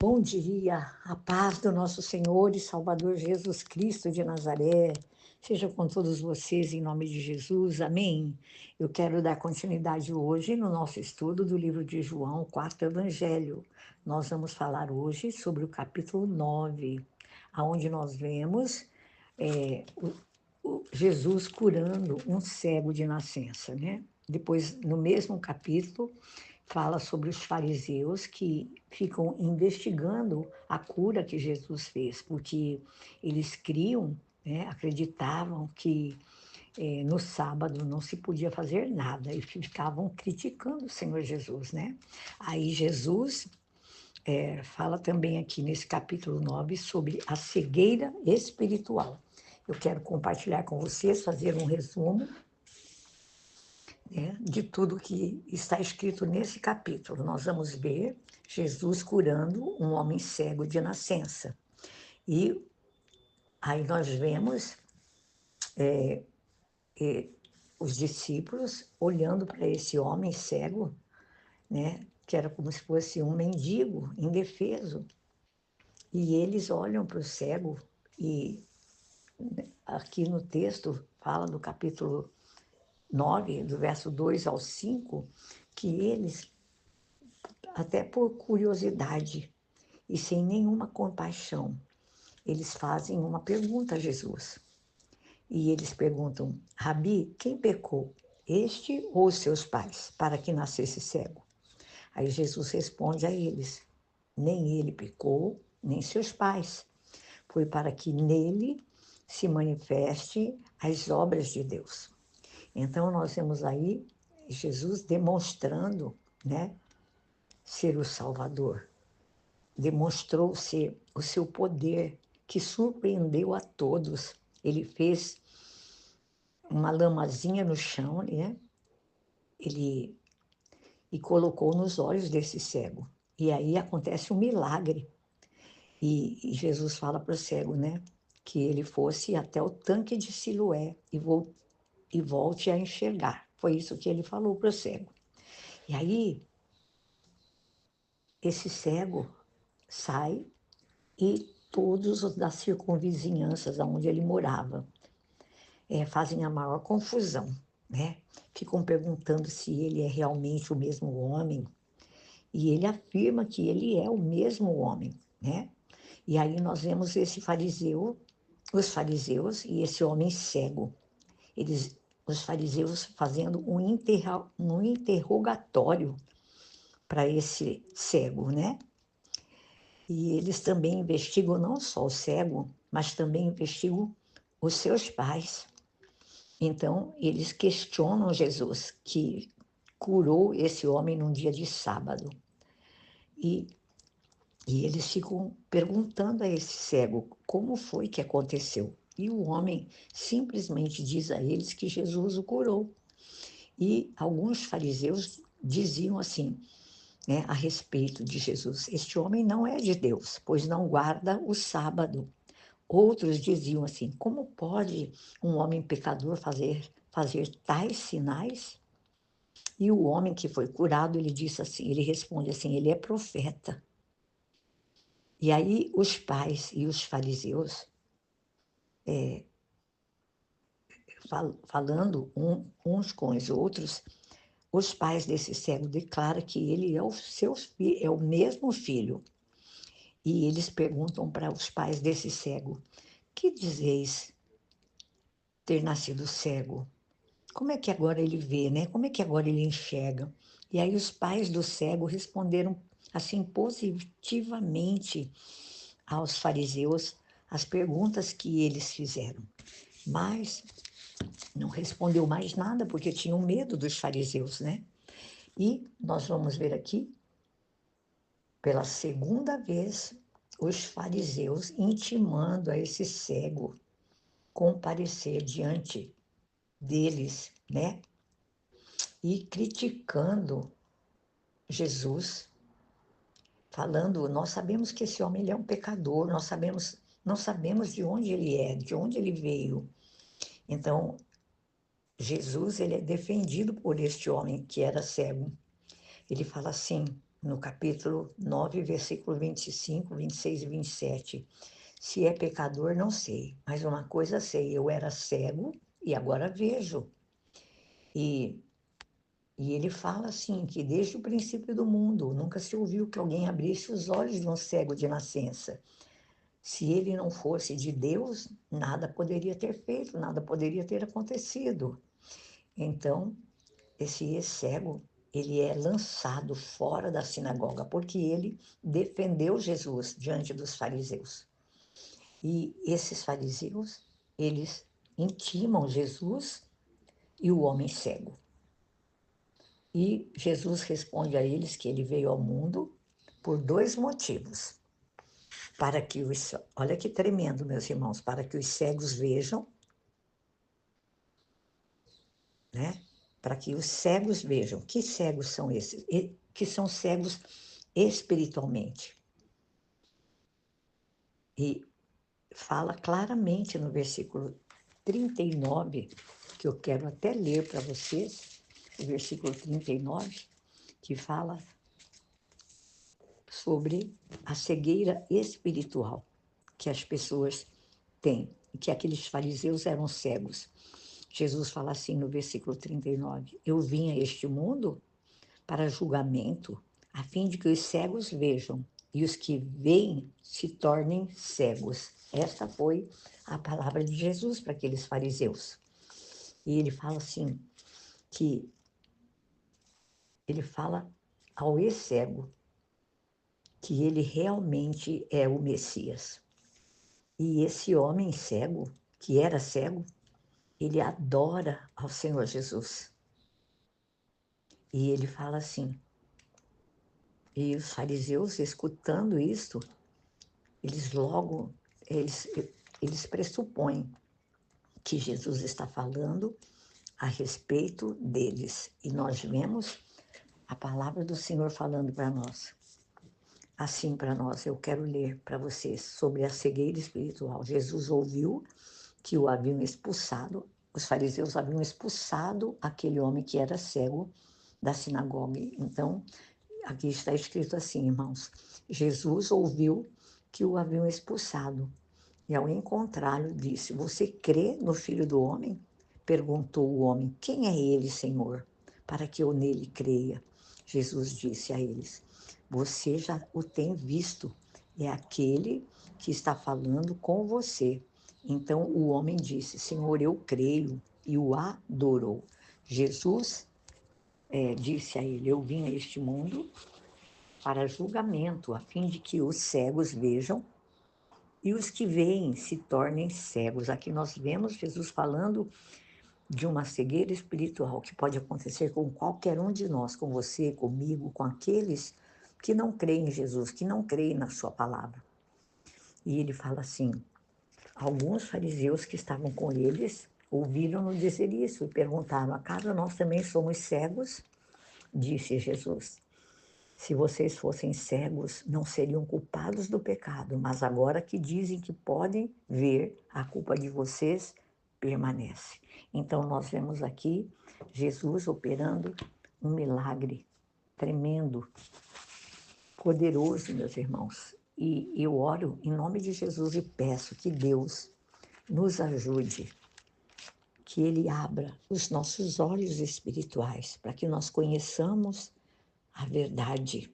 Bom dia, a paz do nosso Senhor e Salvador Jesus Cristo de Nazaré, seja com todos vocês em nome de Jesus, amém. Eu quero dar continuidade hoje no nosso estudo do livro de João, o quarto evangelho. Nós vamos falar hoje sobre o capítulo 9, onde nós vemos Jesus curando um cego de nascença, né? Depois, no mesmo capítulo, fala sobre os fariseus que ficam investigando a cura que Jesus fez, porque eles criam, né, acreditavam que no sábado não se podia fazer nada e ficavam criticando o Senhor Jesus, né? Aí Jesus fala também aqui nesse capítulo 9 sobre a cegueira espiritual. Eu quero compartilhar com vocês, fazer um resumo, né, de tudo que está escrito nesse capítulo. Nós vamos ver Jesus curando um homem cego de nascença. E aí nós vemos os discípulos olhando para esse homem cego, né, que era como se fosse um mendigo indefeso. E eles olham para o cego e aqui no texto fala do capítulo 9, do verso 2 ao 5, que eles, até por curiosidade e sem nenhuma compaixão, eles fazem uma pergunta a Jesus. E eles perguntam: Rabi, quem pecou, este ou os seus pais, para que nascesse cego? Aí Jesus responde a eles: nem ele pecou, nem seus pais. Foi para que nele se manifeste as obras de Deus. Então nós vemos aí Jesus demonstrando, né, ser o Salvador. Demonstrou ser o seu poder, que surpreendeu a todos. Ele fez uma lamazinha no chão, né? Ele e colocou nos olhos desse cego. E aí acontece um milagre. E Jesus fala para o cego, né, que ele fosse até o tanque de Siloé e volte a enxergar. Foi isso que ele falou para o cego. E aí esse cego sai e todos os das circunvizinhanças onde ele morava fazem a maior confusão, né? Ficam perguntando se ele é realmente o mesmo homem, e ele afirma que ele é o mesmo homem, né? E aí nós vemos esse fariseu, os fariseus e esse homem cego, os fariseus fazendo um interrogatório para esse cego, né? E eles também investigam não só o cego, mas também investigam os seus pais. Então, eles questionam Jesus, que curou esse homem num dia de sábado. E, e eles ficam perguntando a esse cego como foi que aconteceu. E o homem simplesmente diz a eles que Jesus o curou. E alguns fariseus diziam assim, né, a respeito de Jesus: este homem não é de Deus, pois não guarda o sábado. Outros diziam assim: como pode um homem pecador fazer tais sinais? E o homem que foi curado, ele disse assim, ele responde assim: ele é profeta. E aí os pais e os fariseus, falando uns com os outros, os pais desse cego declaram que ele é é o mesmo filho. E eles perguntam para os pais desse cego: que dizeis ter nascido cego? Como é que agora ele vê, né? Como é que agora ele enxerga? E aí os pais do cego responderam assim positivamente aos fariseus as perguntas que eles fizeram. Mas não respondeu mais nada porque tinham medo dos fariseus, né? E nós vamos ver aqui, pela segunda vez, os fariseus intimando a esse cego comparecer diante deles, né? E criticando Jesus, falando: nós sabemos que esse homem ele é um pecador, não sabemos de onde ele é, de onde ele veio. Então, Jesus ele é defendido por este homem que era cego. Ele fala assim: no capítulo 9, versículo 25, 26 e 27. Se é pecador, não sei, mas uma coisa sei, eu era cego e agora vejo. E ele fala assim, que desde o princípio do mundo, nunca se ouviu que alguém abrisse os olhos de um cego de nascença. Se ele não fosse de Deus, nada poderia ter feito, nada poderia ter acontecido. Então, esse ex-cego, ele é lançado fora da sinagoga, porque ele defendeu Jesus diante dos fariseus. E esses fariseus, eles intimam Jesus e o homem cego. E Jesus responde a eles que ele veio ao mundo por dois motivos. Para que os, olha que tremendo, meus irmãos, para que os cegos vejam, né? Para que os cegos vejam. Que cegos são esses? Que são cegos espiritualmente. E fala claramente no versículo 39, que eu quero até ler para vocês, o versículo 39, que fala sobre a cegueira espiritual que as pessoas têm, e que aqueles fariseus eram cegos. Jesus fala assim no versículo 39, eu vim a este mundo para julgamento, a fim de que os cegos vejam e os que veem se tornem cegos. Esta foi a palavra de Jesus para aqueles fariseus. E ele fala assim, que ele fala ao ex-cego que ele realmente é o Messias. E esse homem cego, que era cego, ele adora ao Senhor Jesus. E ele fala assim, e os fariseus, escutando isto, eles logo, eles pressupõem que Jesus está falando a respeito deles. E nós vemos a palavra do Senhor falando para nós. Assim para nós, eu quero ler para vocês sobre a cegueira espiritual. Jesus ouviu que o haviam expulsado, os fariseus haviam expulsado aquele homem que era cego da sinagoga. Então, aqui está escrito assim, irmãos, Jesus ouviu que o haviam expulsado e ao encontrá-lo disse, você crê no Filho do Homem? Perguntou o homem, quem é ele, Senhor, para que eu nele creia? Jesus disse a eles, você já o tem visto, é aquele que está falando com você. Então o homem disse, Senhor, eu creio, e o adorou. Jesus disse a ele, eu vim a este mundo para julgamento, a fim de que os cegos vejam e os que veem se tornem cegos. Aqui nós vemos Jesus falando de uma cegueira espiritual que pode acontecer com qualquer um de nós, com você, comigo, com aqueles que não creem em Jesus, que não creem na sua palavra. E ele fala assim, alguns fariseus que estavam com eles ouviram-no dizer isso e perguntaram, acaso nós também somos cegos? Disse Jesus, se vocês fossem cegos, não seriam culpados do pecado, mas agora que dizem que podem ver, a culpa de vocês permanece. Então, nós vemos aqui Jesus operando um milagre tremendo, poderoso, meus irmãos. E eu oro em nome de Jesus e peço que Deus nos ajude, que Ele abra os nossos olhos espirituais para que nós conheçamos a verdade,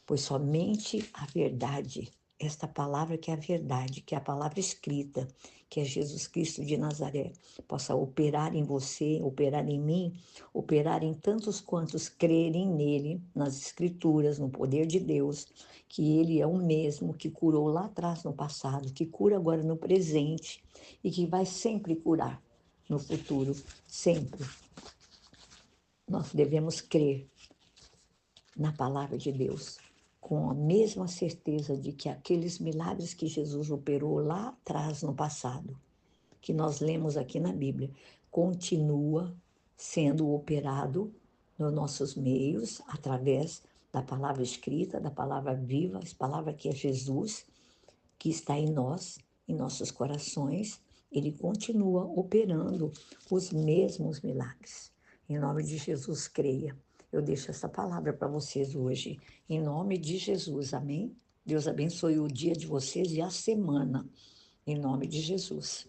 pois somente a verdade, esta palavra que é a verdade, que é a palavra escrita, que é Jesus Cristo de Nazaré, possa operar em você, operar em mim, operar em tantos quantos crerem nele, nas Escrituras, no poder de Deus, que ele é o mesmo que curou lá atrás no passado, que cura agora no presente e que vai sempre curar no futuro, sempre. Nós devemos crer na palavra de Deus, com a mesma certeza de que aqueles milagres que Jesus operou lá atrás no passado, que nós lemos aqui na Bíblia, continua sendo operado nos nossos meios, através da palavra escrita, da palavra viva, a palavra que é Jesus, que está em nós, em nossos corações, ele continua operando os mesmos milagres. Em nome de Jesus, creia. Eu deixo essa palavra para vocês hoje, em nome de Jesus, amém? Deus abençoe o dia de vocês e a semana, em nome de Jesus.